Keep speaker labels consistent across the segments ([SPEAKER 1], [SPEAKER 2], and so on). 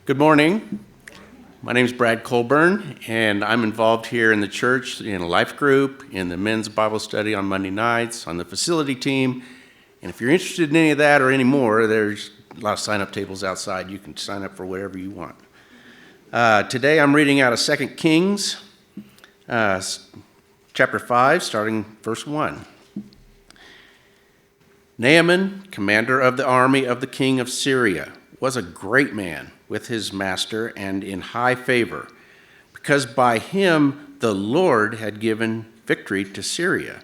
[SPEAKER 1] Good morning. My name is Brad Colburn, and I'm involved here in the church in a life group, in the men's Bible study on Monday nights, on the facility team. And if you're interested in any of that or any more, there's a lot of sign-up tables outside. You can sign up for whatever you want. Today I'm reading out of 2 Kings, chapter 5, starting verse 1. Naaman, commander of the army of the king of Syria, was a great man with his master and in high favor, because by him the Lord had given victory to Syria.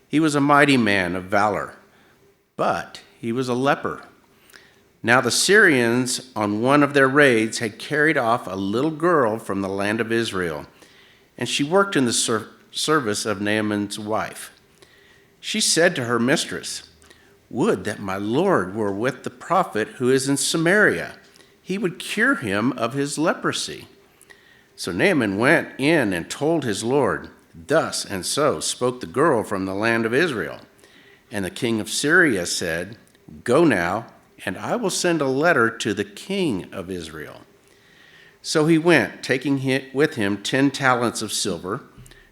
[SPEAKER 1] He was a mighty man of valor, but he was a leper. Now the Syrians, on one of their raids, had carried off a little girl from the land of Israel, and she worked in the service of Naaman's wife. She said to her mistress, "Would that my Lord were with the prophet who is in Samaria. He would cure him of his leprosy." So Naaman went in and told his Lord, "Thus and so spoke the girl from the land of Israel." And the king of Syria said, "Go now, and I will send a letter to the king of Israel." So he went, taking with him 10 talents of silver,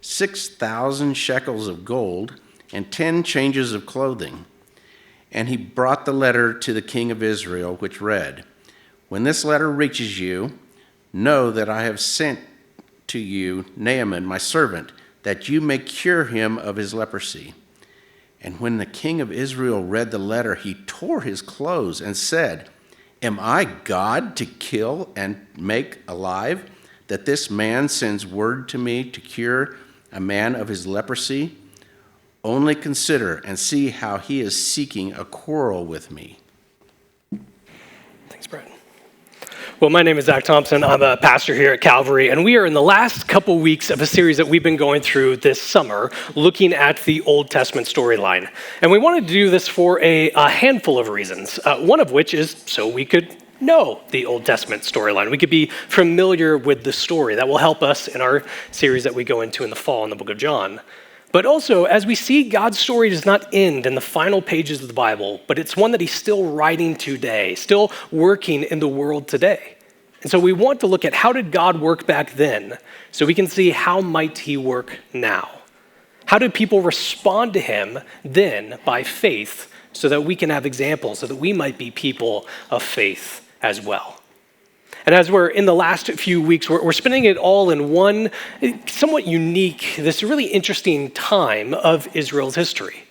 [SPEAKER 1] 6,000 shekels of gold, and 10 changes of clothing. And he brought the letter to the king of Israel, which read, "When this letter reaches you, know that I have sent to you Naaman, my servant, that you may cure him of his leprosy." And when the king of Israel read the letter, he tore his clothes and said, "Am I God to kill and make alive, that this man sends word to me to cure a man of his leprosy? Only consider and see how he is seeking a quarrel with me."
[SPEAKER 2] Thanks, Brad. Well, my name is Zack Thompson. I'm a pastor here at Calvary, and we are in the last couple weeks of a series that we've been going through this summer, looking at the Old Testament storyline. And we wanted to do this for a handful of reasons, one of which is so we could know the Old Testament storyline. We could be familiar with the story. That will help us in our series that we go into in the fall in the book of John. But also, as we see, God's story does not end in the final pages of the Bible, but it's one that he's still writing today, still working in the world today. And so we want to look at how did God work back then, so we can see how might he work now. How did people respond to him then by faith, so that we can have examples, so that we might be people of faith as well. And as we're in the last few weeks, we're spending it all in one somewhat unique, this really interesting time of Israel's history.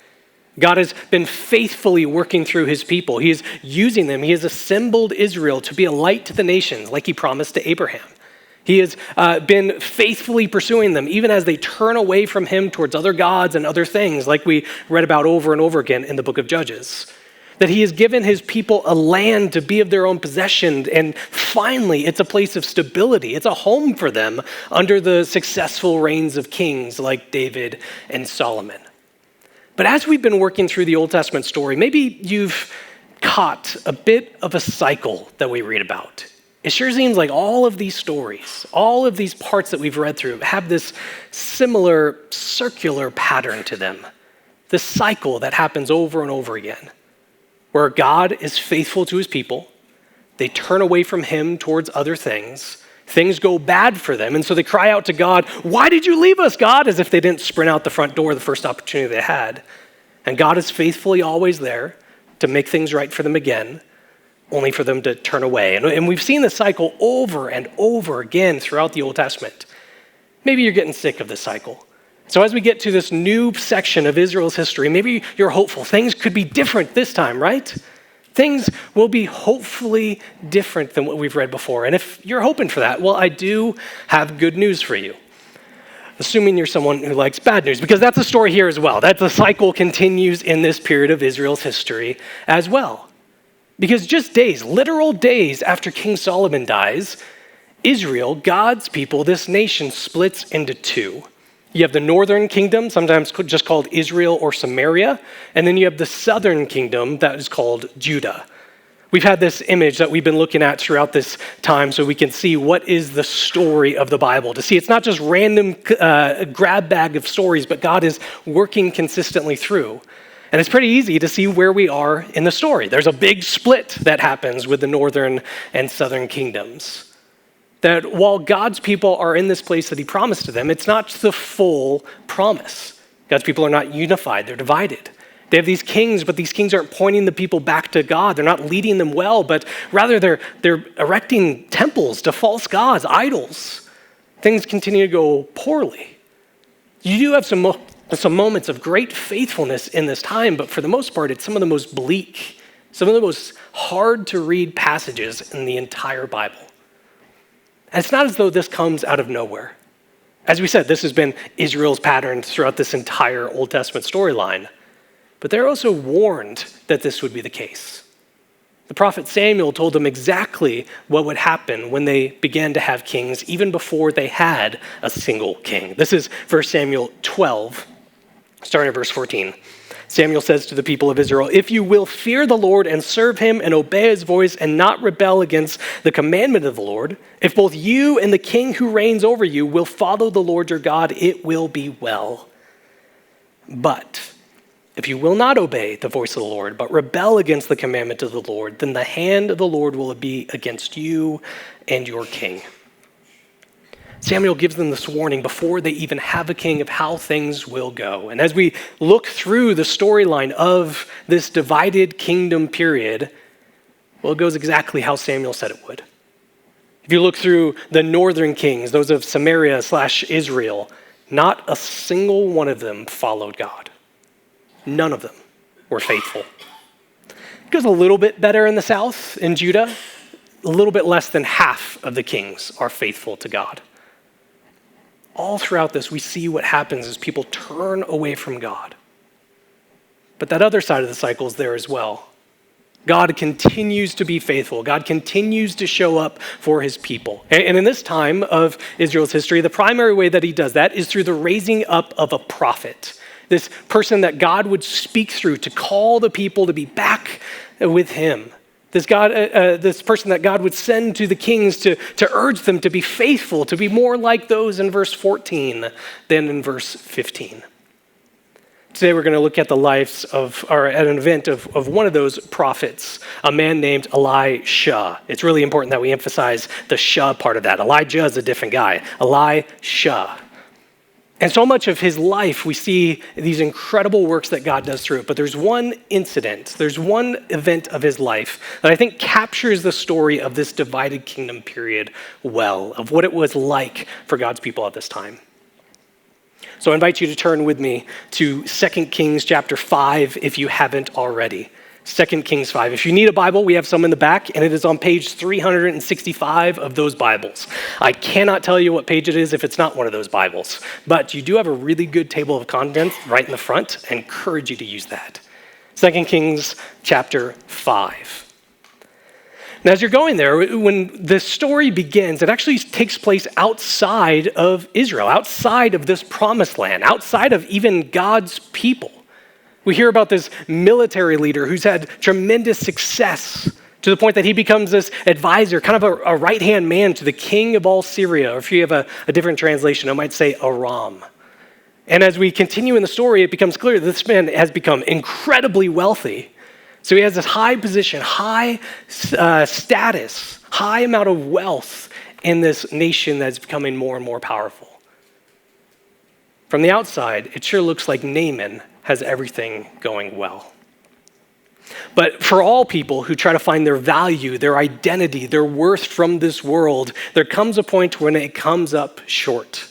[SPEAKER 2] God has been faithfully working through his people. He is using them. He has assembled Israel to be a light to the nations, like he promised to Abraham. He has been faithfully pursuing them, even as they turn away from him towards other gods and other things, like we read about over and over again in the book of Judges. That he has given his people a land to be of their own possession, and finally, it's a place of stability. It's a home for them under the successful reigns of kings like David and Solomon. But as we've been working through the Old Testament story, maybe you've caught a bit of a cycle that we read about. It sure seems like all of these stories, all of these parts that we've read through have this similar circular pattern to them. This cycle that happens over and over again, where God is faithful to his people, they turn away from him towards other things go bad for them, and so they cry out to God, "Why did you leave us, God?" As if they didn't sprint out the front door the first opportunity they had. And God is faithfully always there to make things right for them again, only for them to turn away. And we've seen this cycle over and over again throughout the Old Testament. Maybe you're getting sick of this cycle. So as we get to this new section of Israel's history, maybe you're hopeful. Things could be different this time, right? Things will be hopefully different than what we've read before. And if you're hoping for that, well, I do have good news for you. Assuming you're someone who likes bad news, because that's the story here as well. That the cycle continues in this period of Israel's history as well. Because just days, literal days after King Solomon dies, Israel, God's people, this nation splits into two. You have the northern kingdom, sometimes just called Israel or Samaria, and then you have the southern kingdom that is called Judah. We've had this image that we've been looking at throughout this time so we can see what is the story of the Bible, to see it's not just random grab bag of stories, but God is working consistently through. And it's pretty easy to see where we are in the story. There's a big split that happens with the northern and southern kingdoms. That while God's people are in this place that he promised to them, it's not the full promise. God's people are not unified, they're divided. They have these kings, but these kings aren't pointing the people back to God. They're not leading them well, but rather they're erecting temples to false gods, idols. Things continue to go poorly. You do have some moments of great faithfulness in this time, but for the most part, it's some of the most bleak, some of the most hard to read passages in the entire Bible. And it's not as though this comes out of nowhere. As we said, this has been Israel's pattern throughout this entire Old Testament storyline. But they're also warned that this would be the case. The prophet Samuel told them exactly what would happen when they began to have kings, even before they had a single king. This is 1 Samuel 12, starting at verse 14. Samuel says to the people of Israel, "If you will fear the Lord and serve him and obey his voice and not rebel against the commandment of the Lord, if both you and the king who reigns over you will follow the Lord your God, it will be well. But if you will not obey the voice of the Lord, but rebel against the commandment of the Lord, then the hand of the Lord will be against you and your king." Samuel gives them this warning before they even have a king of how things will go. And as we look through the storyline of this divided kingdom period, well, it goes exactly how Samuel said it would. If you look through the northern kings, those of Samaria/Israel, not a single one of them followed God. None of them were faithful. It goes a little bit better in the south, in Judah. A little bit less than half of the kings are faithful to God. All throughout this, we see what happens as people turn away from God. But that other side of the cycle is there as well. God continues to be faithful. God continues to show up for his people. And in this time of Israel's history, the primary way that he does that is through the raising up of a prophet. This person that God would speak through to call the people to be back with him. This person that God would send to the kings to urge them to be faithful, to be more like those in verse 14 than in verse 15. Today we're going to look at at an event of one of those prophets, a man named Elisha. It's really important that we emphasize the Shah part of that. Elijah is a different guy. Elisha. And so much of his life, we see these incredible works that God does through it. But there's one incident, there's one event of his life that I think captures the story of this divided kingdom period well, of what it was like for God's people at this time. So I invite you to turn with me to 2 Kings chapter 5 if you haven't already. 2 Kings 5. If you need a Bible, we have some in the back, and it is on page 365 of those Bibles. I cannot tell you what page it is if it's not one of those Bibles, but you do have a really good table of contents right in the front. I encourage you to use that. 2 Kings chapter 5. Now, as you're going there, when the story begins, it actually takes place outside of Israel, outside of this promised land, outside of even God's people. We hear about this military leader who's had tremendous success to the point that he becomes this advisor, kind of a right-hand man to the king of all Syria, or if you have a different translation, it might say Aram. And as we continue in the story, it becomes clear that this man has become incredibly wealthy. So he has this high position, high status, high amount of wealth in this nation that's becoming more and more powerful. From the outside, it sure looks like Naaman has everything going well. But for all people who try to find their value, their identity, their worth from this world, there comes a point when it comes up short.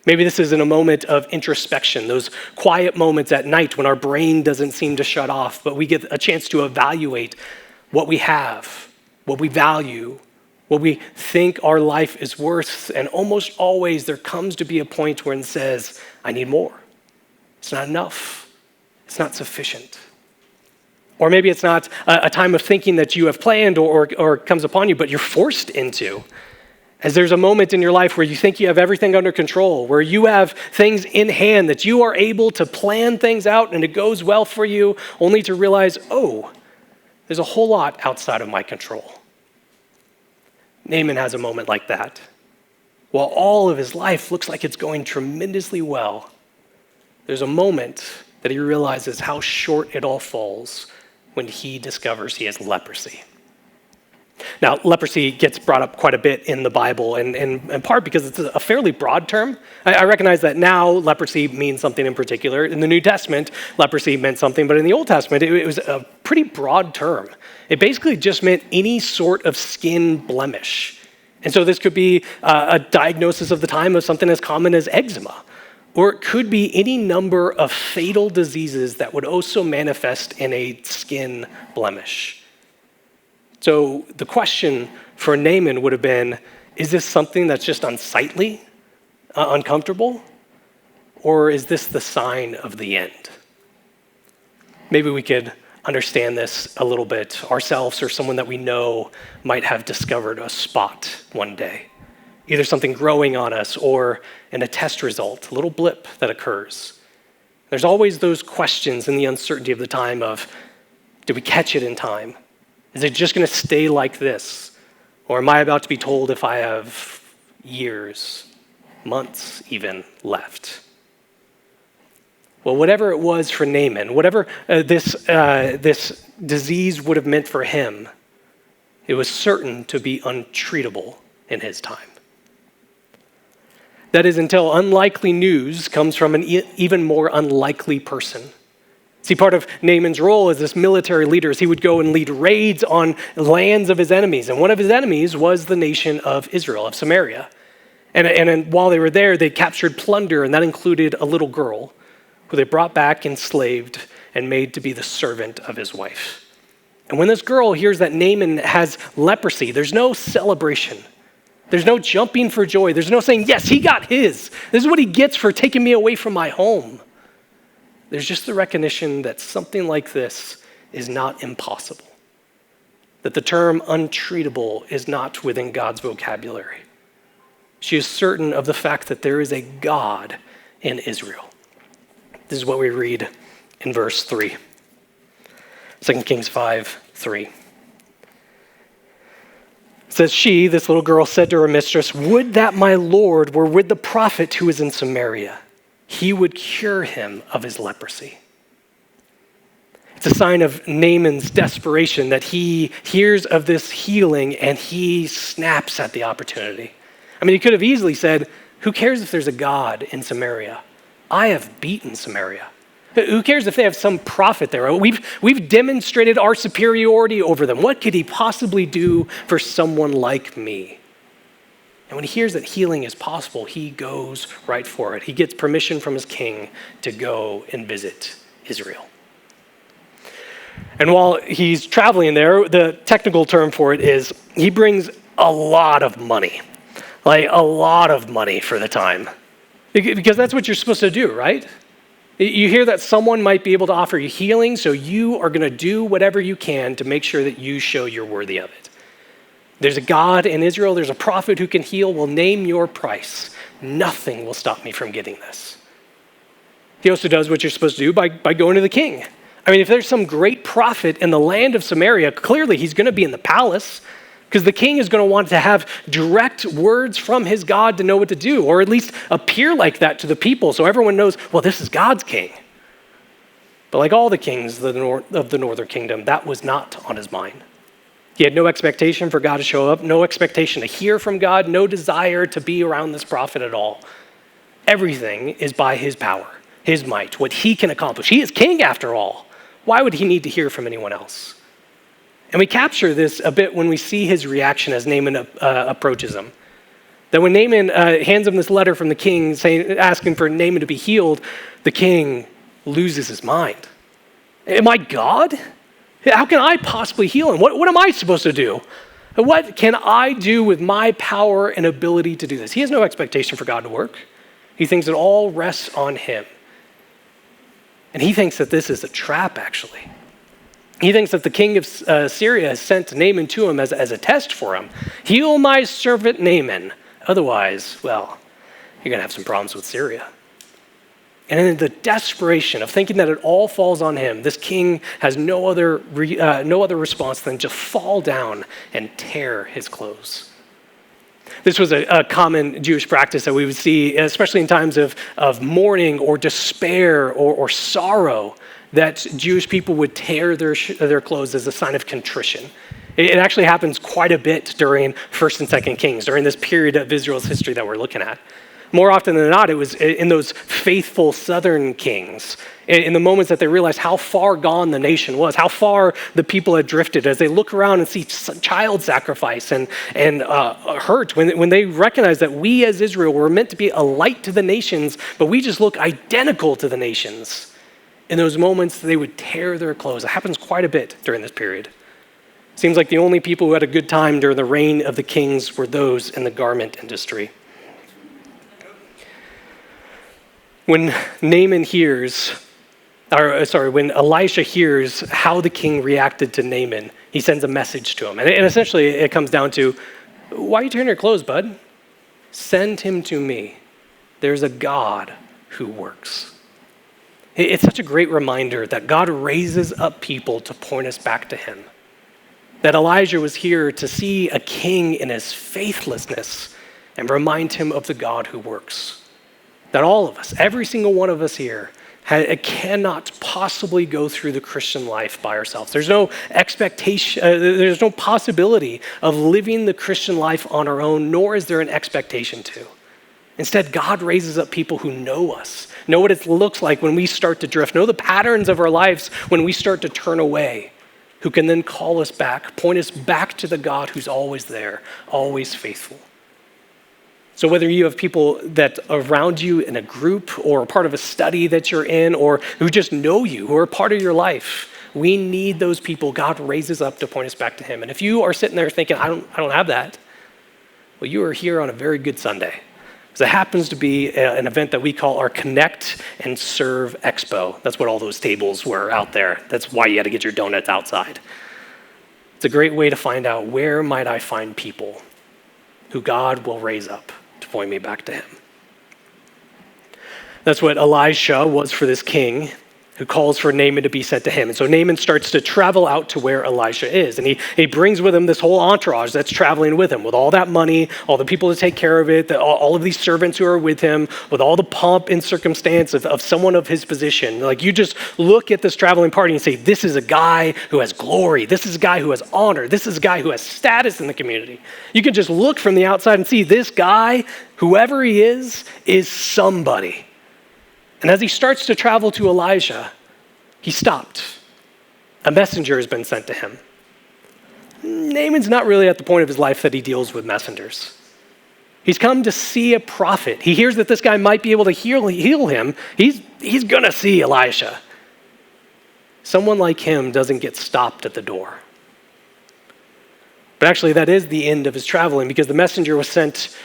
[SPEAKER 2] Maybe this is in a moment of introspection, those quiet moments at night when our brain doesn't seem to shut off, but we get a chance to evaluate what we have, what we value, what we think our life is worth. And almost always there comes to be a point where it says, I need more. It's not enough. It's not sufficient. Or maybe it's not a time of thinking that you have planned or comes upon you, but you're forced into. As there's a moment in your life where you think you have everything under control, where you have things in hand, that you are able to plan things out and it goes well for you, only to realize, oh, there's a whole lot outside of my control. Naaman has a moment like that. While all of his life looks like it's going tremendously well, there's a moment that he realizes how short it all falls when he discovers he has leprosy. Now, leprosy gets brought up quite a bit in the Bible, and in part because it's a fairly broad term. I recognize that now leprosy means something in particular. In the New Testament, leprosy meant something, but in the Old Testament, it was a pretty broad term. It basically just meant any sort of skin blemish. And so this could be a diagnosis of the time of something as common as eczema, or it could be any number of fatal diseases that would also manifest in a skin blemish. So the question for Naaman would have been, is this something that's just unsightly, uncomfortable, or is this the sign of the end? Maybe we could understand this a little bit ourselves, or someone that we know might have discovered a spot one day, either something growing on us or in a test result, a little blip that occurs. There's always those questions in the uncertainty of the time of, did we catch it in time? Is it just going to stay like this? Or am I about to be told if I have years, months even left? Well, whatever it was for Naaman, whatever this disease would have meant for him, it was certain to be untreatable in his time. That is until unlikely news comes from an even more unlikely person. See, part of Naaman's role as this military leader is he would go and lead raids on lands of his enemies. And one of his enemies was the nation of Israel, of Samaria. And while they were there, they captured plunder, and that included a little girl who they brought back enslaved and made to be the servant of his wife. And when this girl hears that Naaman has leprosy, there's no celebration. There's no jumping for joy. There's no saying, yes, he got his. This is what he gets for taking me away from my home. There's just the recognition that something like this is not impossible, that the term untreatable is not within God's vocabulary. She is certain of the fact that there is a God in Israel. This is what we read in verse 3. 2 Kings 5:3. It says, she, this little girl, said to her mistress, would that my Lord were with the prophet who is in Samaria. He would cure him of his leprosy. It's a sign of Naaman's desperation that he hears of this healing and he snaps at the opportunity. I mean, he could have easily said, who cares if there's a God in Samaria? I have beaten Samaria. Who cares if they have some prophet there? We've demonstrated our superiority over them. What could he possibly do for someone like me? And when he hears that healing is possible, he goes right for it. He gets permission from his king to go and visit Israel. And while he's traveling there, the technical term for it is he brings a lot of money, like a lot of money for the time. Because that's what you're supposed to do, right? You hear that someone might be able to offer you healing, so you are going to do whatever you can to make sure that you show you're worthy of it. There's a God in Israel, there's a prophet who can heal. Well, name your price. Nothing will stop me from getting this. He also does what you're supposed to do by going to the king. I mean, if there's some great prophet in the land of Samaria, clearly he's going to be in the palace because the king is going to want to have direct words from his God to know what to do, or at least appear like that to the people so everyone knows, well, this is God's king. But like all the kings of the northern kingdom, that was not on his mind. He had no expectation for God to show up, no expectation to hear from God, no desire to be around this prophet at all. Everything is by his power, his might, what he can accomplish. He is king after all. Why would he need to hear from anyone else? And we capture this a bit when we see his reaction as Naaman approaches him. That when Naaman hands him this letter from the king asking for Naaman to be healed, the king loses his mind. Am I God? How can I possibly heal him? What am I supposed to do? What can I do with my power and ability to do this? He has no expectation for God to work. He thinks it all rests on him. And he thinks that this is a trap, actually. He thinks that the king of Syria has sent Naaman to him as a test for him. Heal my servant Naaman. Otherwise, well, you're going to have some problems with Syria. And in the desperation of thinking that it all falls on him, this king has no other response than to fall down and tear his clothes. This was a common Jewish practice that we would see, especially in times of mourning or despair or sorrow, that Jewish people would tear their clothes as a sign of contrition. It actually happens quite a bit during 1st and 2nd Kings, during this period of Israel's history that we're looking at. More often than not, it was in those faithful southern kings, in the moments that they realized how far gone the nation was, how far the people had drifted, as they look around and see child sacrifice and hurt, when they recognize that we as Israel were meant to be a light to the nations, but we just look identical to the nations. In those moments, they would tear their clothes. It happens quite a bit during this period. Seems like the only people who had a good time during the reign of the kings were those in the garment industry. When when Elisha hears how the king reacted to Naaman, he sends a message to him. And essentially it comes down to, why are you tearing your clothes, bud? Send him to me. There's a God who works. It's such a great reminder that God raises up people to point us back to him. That Elijah was here to see a king in his faithlessness and remind him of the God who works. That all of us, every single one of us here, cannot possibly go through the Christian life by ourselves. There's no expectation, there's no possibility of living the Christian life on our own, nor is there an expectation to. Instead, God raises up people who know us, know what it looks like when we start to drift, know the patterns of our lives when we start to turn away, who can then call us back, point us back to the God who's always there, always faithful. So whether you have people that are around you in a group or a part of a study that you're in or who just know you, who are part of your life, we need those people God raises up to point us back to him. And if you are sitting there thinking, I don't have that, well, you are here on a very good Sunday. Because it happens to be an event that we call our Connect and Serve Expo. That's what all those tables were out there. That's why you had to get your donuts outside. It's a great way to find out, where might I find people who God will raise up to point me back to him. That's what Elisha was for this king who calls for Naaman to be sent to him. And so Naaman starts to travel out to where Elisha is. And he brings with him this whole entourage that's traveling with him, with all that money, all the people to take care of it, all of these servants who are with him, with all the pomp and circumstance of someone of his position. Like, you just look at this traveling party and say, this is a guy who has glory. This is a guy who has honor. This is a guy who has status in the community. You can just look from the outside and see this guy, whoever he is somebody. And as he starts to travel to Elijah, he stopped. A messenger has been sent to him. Naaman's not really at the point of his life that he deals with messengers. He's come to see a prophet. He hears that this guy might be able to heal him. He's going to see Elisha. Someone like him doesn't get stopped at the door. But actually, that is the end of his traveling, because the messenger was sent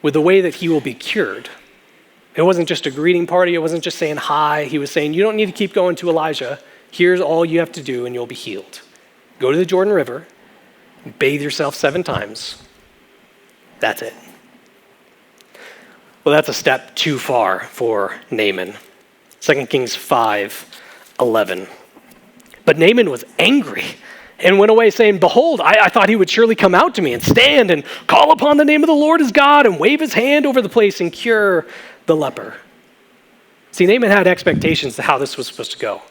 [SPEAKER 2] with the way that he will be cured. It wasn't just a greeting party. It wasn't just saying hi. He was saying, you don't need to keep going to Elijah. Here's all you have to do and you'll be healed. Go to the Jordan River, bathe yourself 7 times. That's it. Well, that's a step too far for Naaman. 2 Kings 5:11. But Naaman was angry and went away saying, behold, I thought he would surely come out to me and stand and call upon the name of the Lord his God and wave his hand over the place and cure the leper. See, Naaman had expectations to how this was supposed to go.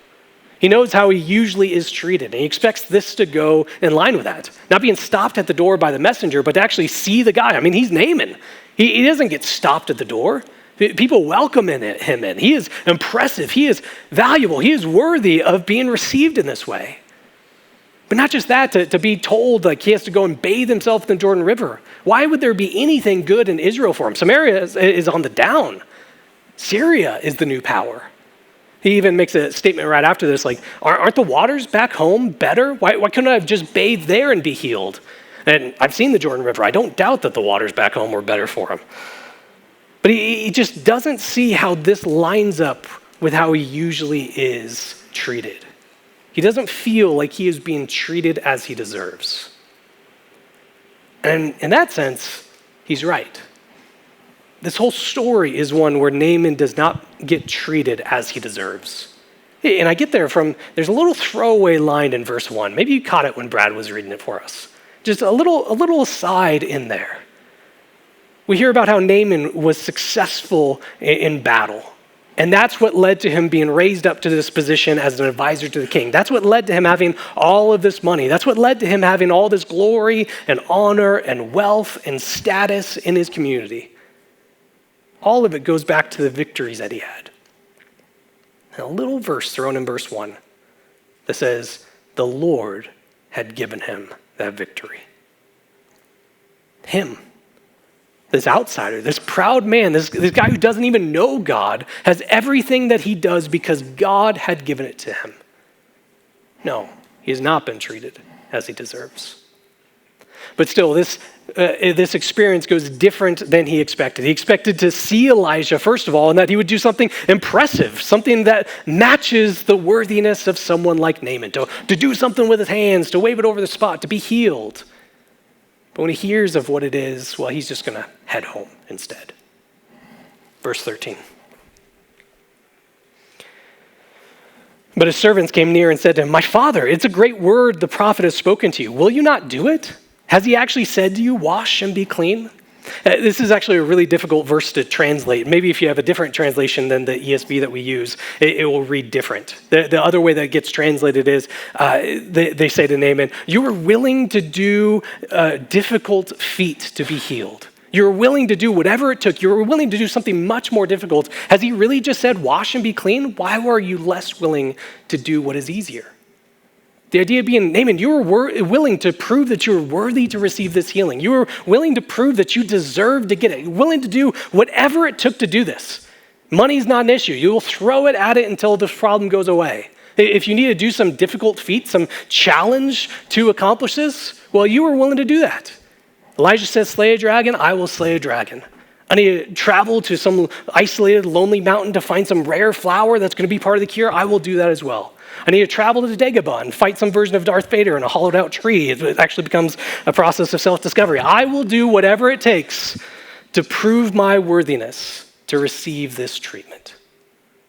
[SPEAKER 2] He knows how he usually is treated, and he expects this to go in line with that. Not being stopped at the door by the messenger, but to actually see the guy. I mean, he's Naaman. He doesn't get stopped at the door. People welcome him in. He is impressive. He is valuable. He is worthy of being received in this way. But not just that, to be told like he has to go and bathe himself in the Jordan River. Why would there be anything good in Israel for him? Samaria is on the down. Syria is the new power. He even makes a statement right after this, like, aren't the waters back home better? Why couldn't I have just bathed there and be healed? And I've seen the Jordan River. I don't doubt that the waters back home were better for him. But he just doesn't see how this lines up with how he usually is treated. He doesn't feel like he is being treated as he deserves. And in that sense, he's right. This whole story is one where Naaman does not get treated as he deserves. And I get there's a little throwaway line in verse 1. Maybe you caught it when Brad was reading it for us. Just a little aside in there. We hear about how Naaman was successful in battle. And that's what led to him being raised up to this position as an advisor to the king. That's what led to him having all of this money. That's what led to him having all this glory and honor and wealth and status in his community. All of it goes back to the victories that he had. And a little verse thrown in verse 1 that says, the Lord had given him that victory. Him. This outsider, this proud man, this guy who doesn't even know God, has everything that he does because God had given it to him. No, he has not been treated as he deserves. But still, this experience goes different than he expected. He expected to see Elijah, first of all, and that he would do something impressive, something that matches the worthiness of someone like Naaman, to do something with his hands, to wave it over the spot, to be healed. But when he hears of what it is, well, he's just going to head home instead. Verse 13. But his servants came near and said to him, my father, it's a great word the prophet has spoken to you. Will you not do it? Has he actually said to you, wash and be clean? This is actually a really difficult verse to translate. Maybe if you have a different translation than the ESV that we use, it will read different. The other way that it gets translated is, they say to Naaman, you were willing to do a difficult feat to be healed. You were willing to do whatever it took. You were willing to do something much more difficult. Has he really just said, wash and be clean? Why were you less willing to do what is easier? The idea being, Naaman, you were willing to prove that you were worthy to receive this healing. You were willing to prove that you deserved to get it. You're willing to do whatever it took to do this. Money's not an issue. You will throw it at it until the problem goes away. If you need to do some difficult feat, some challenge to accomplish this, well, you were willing to do that. Elijah says, slay a dragon, I will slay a dragon. I need to travel to some isolated, lonely mountain to find some rare flower that's going to be part of the cure. I will do that as well. I need to travel to Dagobah and fight some version of Darth Vader in a hollowed out tree. It actually becomes a process of self-discovery. I will do whatever it takes to prove my worthiness to receive this treatment,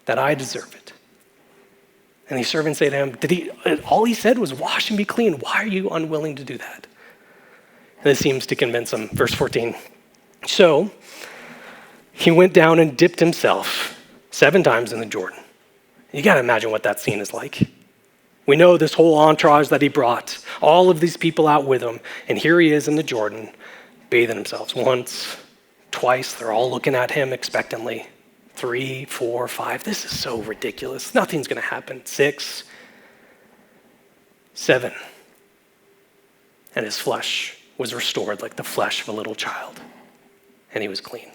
[SPEAKER 2] that I deserve it. And these servants say to him, all he said was wash and be clean. Why are you unwilling to do that? And this seems to convince him. Verse 14. So he went down and dipped himself 7 times in the Jordan. You got to imagine what that scene is like. We know this whole entourage that he brought, all of these people out with him, and here he is in the Jordan, bathing themselves once, twice. They're all looking at him expectantly. 3, 4, 5. This is so ridiculous. Nothing's going to happen. 6, 7. And his flesh was restored like the flesh of a little child, and he was clean.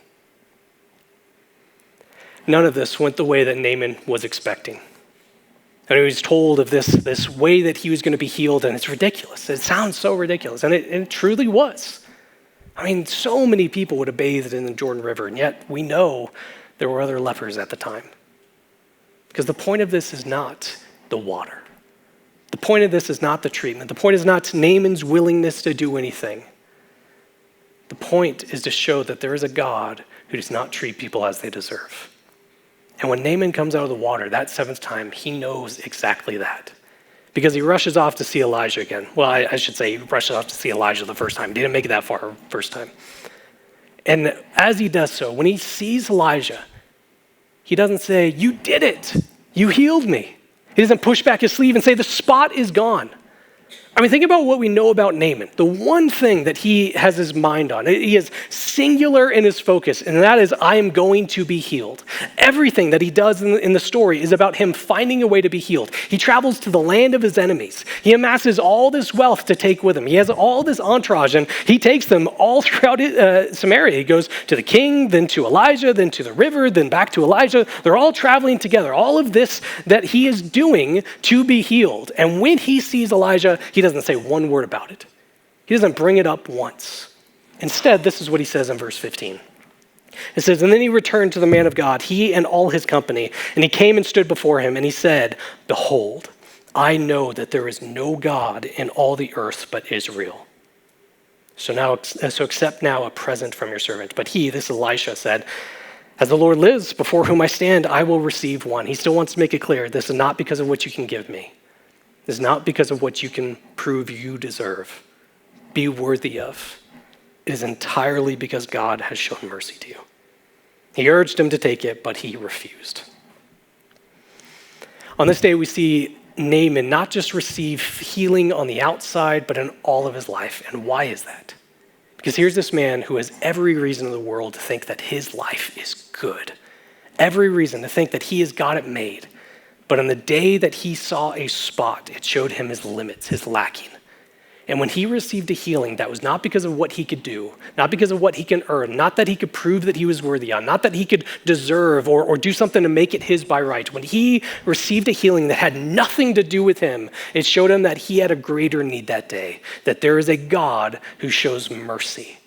[SPEAKER 2] None of this went the way that Naaman was expecting. And he was told of this way that he was going to be healed, and it's ridiculous. It sounds so ridiculous, and it truly was. I mean, so many people would have bathed in the Jordan River, and yet we know there were other lepers at the time. Because the point of this is not the water. The point of this is not the treatment. The point is not Naaman's willingness to do anything. The point is to show that there is a God who does not treat people as they deserve. And when Naaman comes out of the water that 7th time, he knows exactly that. Because he rushes off to see Elijah again. Well, I should say he rushes off to see Elijah the first time. He didn't make it that far first time. And as he does so, when he sees Elijah, he doesn't say, you did it. You healed me. He doesn't push back his sleeve and say, the spot is gone. I mean, think about what we know about Naaman. The one thing that he has his mind on, he is singular in his focus, and that is, I am going to be healed. Everything that he does in the story is about him finding a way to be healed. He travels to the land of his enemies. He amasses all this wealth to take with him. He has all this entourage, and he takes them all throughout Samaria. He goes to the king, then to Elijah, then to the river, then back to Elijah. They're all traveling together. All of this that he is doing to be healed. And when he sees Elijah, he doesn't say one word about it. He doesn't bring it up once. Instead, this is what he says in verse 15. It says, and then he returned to the man of God, he and all his company, and he came and stood before him, and he said, behold, I know that there is no God in all the earth but Israel. So accept now a present from your servant. But he, this Elisha, said, as the Lord lives, before whom I stand, I will receive one. He still wants to make it clear, this is not because of what you can give me. This is not because of what you can prove you deserve, be worthy of. it is entirely because God has shown mercy to you. He urged him to take it, but he refused. On this day, we see Naaman not just receive healing on the outside, but in all of his life. And why is that? Because here's this man who has every reason in the world to think that his life is good. Every reason to think that he has got it made. But on the day that he saw a spot, it showed him his limits, his lacking. And when he received a healing, that was not because of what he could do, not because of what he can earn, not that he could prove that he was worthy on, not that he could deserve or do something to make it his by right. When he received a healing that had nothing to do with him, it showed him that he had a greater need that day, that there is a God who shows mercy.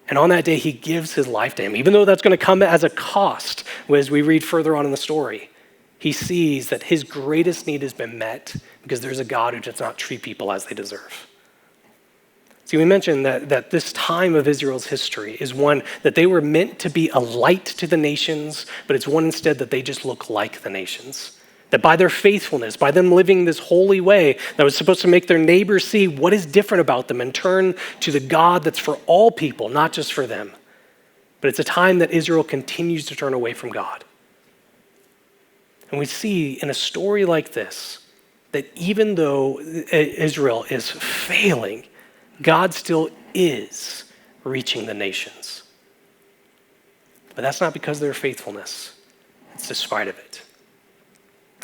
[SPEAKER 2] And on that day, he gives his life to him, even though that's going to come as a cost as we read further on in the story. He sees that his greatest need has been met because there's a God who does not treat people as they deserve. See, we mentioned that this time of Israel's history is one that they were meant to be a light to the nations, but it's one instead that they just look like the nations. That by their faithfulness, by them living this holy way that was supposed to make their neighbors see what is different about them and turn to the God that's for all people, not just for them. But it's a time that Israel continues to turn away from God. And we see in a story like this that even though Israel is failing, God still is reaching the nations. But that's not because of their faithfulness. It's despite of it.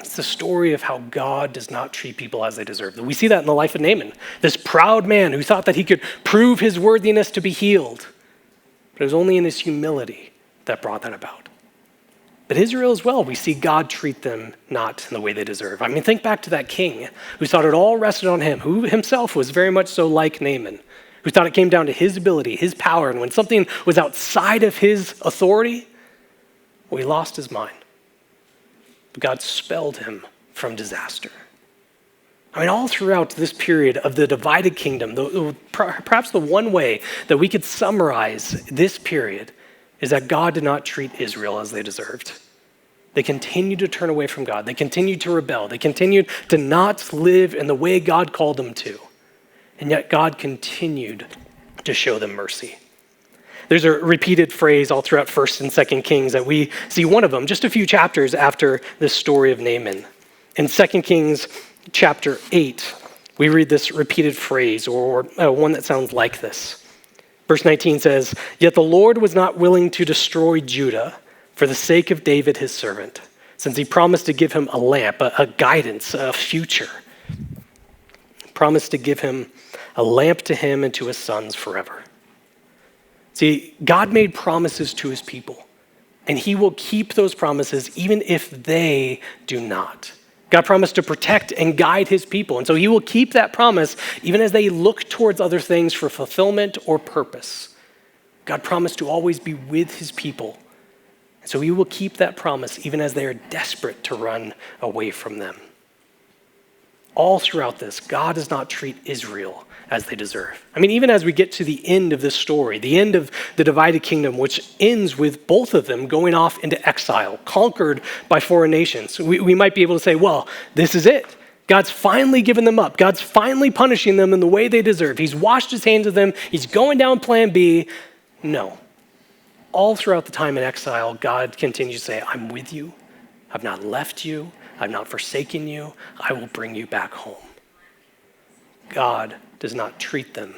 [SPEAKER 2] It's the story of how God does not treat people as they deserve. We see that in the life of Naaman, this proud man who thought that he could prove his worthiness to be healed. But it was only in his humility that brought that about. But Israel as well, we see God treat them not in the way they deserve. I mean, think back to that king who thought it all rested on him, who himself was very much so like Naaman, who thought it came down to his ability, his power, and when something was outside of his authority, well, he lost his mind. But God spelled him from disaster. I mean, all throughout this period of the divided kingdom, perhaps the one way that we could summarize this period is that God did not treat Israel as they deserved. They continued to turn away from God. They continued to rebel. They continued to not live in the way God called them to. And yet God continued to show them mercy. There's a repeated phrase all throughout 1st and 2nd Kings that we see one of them just a few chapters after this story of Naaman. In 2 Kings chapter 8, we read this repeated phrase or one that sounds like this. Verse 19 says, "Yet the Lord was not willing to destroy Judah for the sake of David his servant, since he promised to give him a lamp, a guidance, a future. Promised to give him a lamp to him and to his sons forever." See, God made promises to his people, and he will keep those promises even if they do not. God promised to protect and guide his people, and so he will keep that promise even as they look towards other things for fulfillment or purpose. God promised to always be with his people, and so he will keep that promise even as they are desperate to run away from them. All throughout this, God does not treat Israel as they deserve. I mean, even as we get to the end of this story, the end of the divided kingdom, which ends with both of them going off into exile, conquered by foreign nations, we might be able to say, well, this is it. God's finally given them up. God's finally punishing them in the way they deserve. He's washed his hands of them. He's going down plan B. No. All throughout the time in exile, God continues to say, I'm with you. I've not left you. I've not forsaken you. I will bring you back home. God does not treat them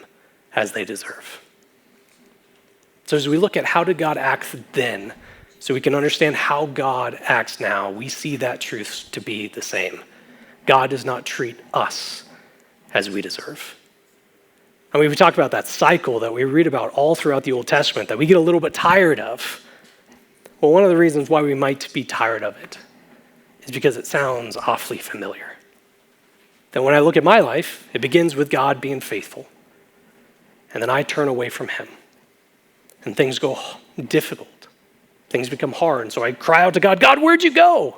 [SPEAKER 2] as they deserve. So as we look at how did God act then, so we can understand how God acts now, we see that truth to be the same. God does not treat us as we deserve. And we talked about that cycle that we read about all throughout the Old Testament that we get a little bit tired of. Well, one of the reasons why we might be tired of it is because it sounds awfully familiar. That when I look at my life, it begins with God being faithful. And then I turn away from him. And things go difficult. Things become hard. And so I cry out to God, God, where'd you go?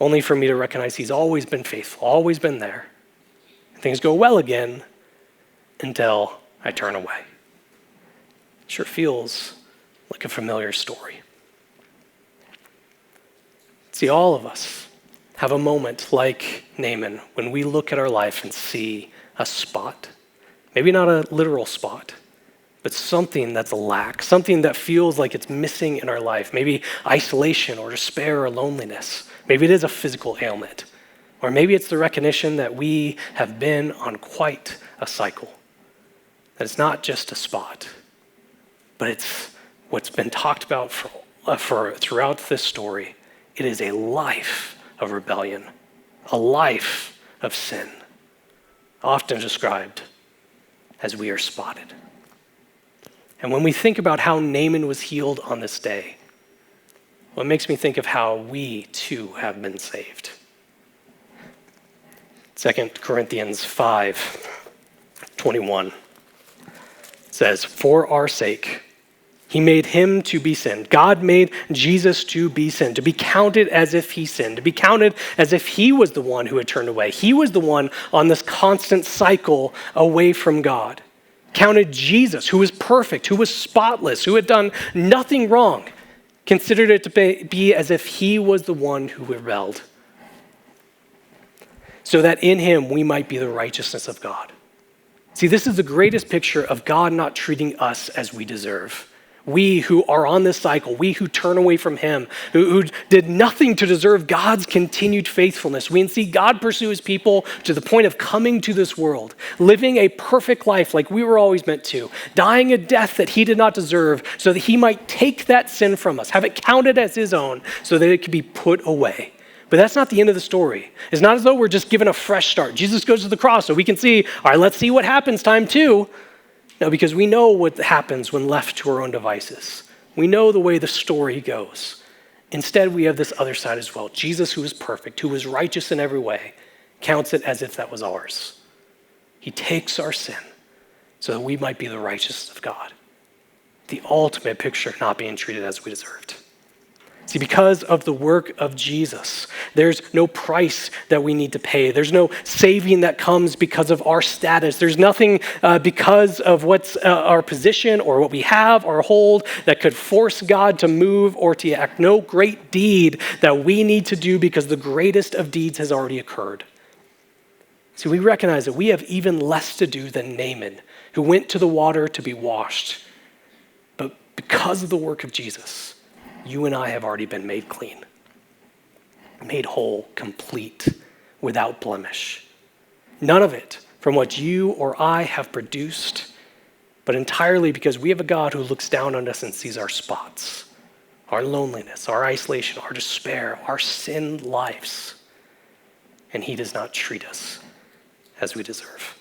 [SPEAKER 2] Only for me to recognize he's always been faithful, always been there. And things go well again until I turn away. It sure feels like a familiar story. See, all of us have a moment like Naaman when we look at our life and see a spot. Maybe not a literal spot, but something that's a lack, something that feels like it's missing in our life. Maybe isolation or despair or loneliness. Maybe it is a physical ailment. Or maybe it's the recognition that we have been on quite a cycle. That it's not just a spot, but it's what's been talked about for throughout this story. It is a life of rebellion, a life of sin, often described as we are spotted. And when we think about how Naaman was healed on this day, well, it makes me think of how we too have been saved. 2 Corinthians 5:21 says, "For our sake, he made him to be sin." God made Jesus to be sin, to be counted as if he sinned, to be counted as if he was the one who had turned away. He was the one on this constant cycle away from God. Counted Jesus, who was perfect, who was spotless, who had done nothing wrong, considered it to be as if he was the one who rebelled, so that in him we might be the righteousness of God. See, this is the greatest picture of God not treating us as we deserve. We who are on this cycle, we who turn away from him, who did nothing to deserve God's continued faithfulness. We see God pursue his people to the point of coming to this world, living a perfect life like we were always meant to, dying a death that he did not deserve so that he might take that sin from us, have it counted as his own so that it could be put away. But that's not the end of the story. It's not as though we're just given a fresh start. Jesus goes to the cross so we can see, all right, let's see what happens time two. No, because we know what happens when left to our own devices. We know the way the story goes. Instead, we have this other side as well. Jesus, who is perfect, who is righteous in every way, counts it as if that was ours. He takes our sin so that we might be the righteousness of God. The ultimate picture of not being treated as we deserved. See, because of the work of Jesus, there's no price that we need to pay. There's no saving that comes because of our status. There's nothing because of what's our position or what we have or hold that could force God to move or to act. No great deed that we need to do because the greatest of deeds has already occurred. See, we recognize that we have even less to do than Naaman, who went to the water to be washed. But because of the work of Jesus, you and I have already been made clean, made whole, complete, without blemish. None of it from what you or I have produced, but entirely because we have a God who looks down on us and sees our spots, our loneliness, our isolation, our despair, our sin lives, and he does not treat us as we deserve.